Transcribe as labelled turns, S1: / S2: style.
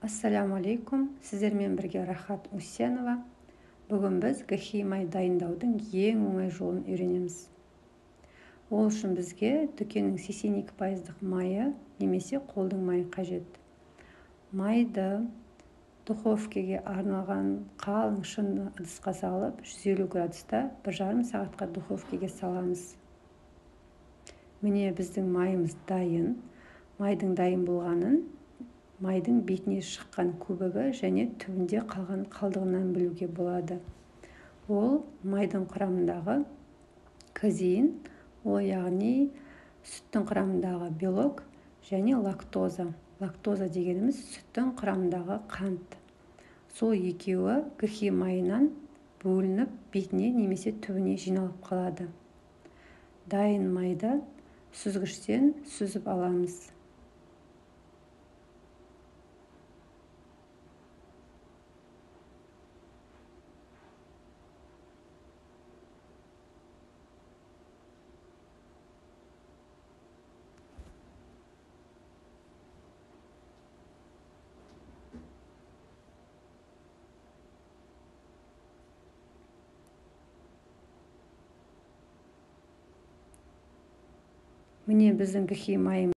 S1: Ассаламу алейкум, сіздермен бірге Рахат Усенова. Бүгін біз гахи май дайындаудың ең оңай жолын үйренеміз. Ол үшін бізге дүкеннің 82% майы немесе қолдың майы қажет. Майды духовкеге арналған қалың шыны ыдысқа салып, 150 градуста 1,5 сағатқа духовкеге саламыз. Міне біздің майымыз дайын. Майдың дайын болғанын майдың бетіне шыққан көбігі және түбінде қалған қалдығынан білуге болады. Ол майдың құрамындағы казеин, ол яғни сүттің құрамындағы белок және лактоза. Лактоза дегеніміз сүттің құрамындағы қант. Сол екеуі гахи майынан бөлініп бетіне немесе түбіне жиналып қалады. Дайын майды сүзгіштен сүзіп аламыз. Міне біздің гахи майымыз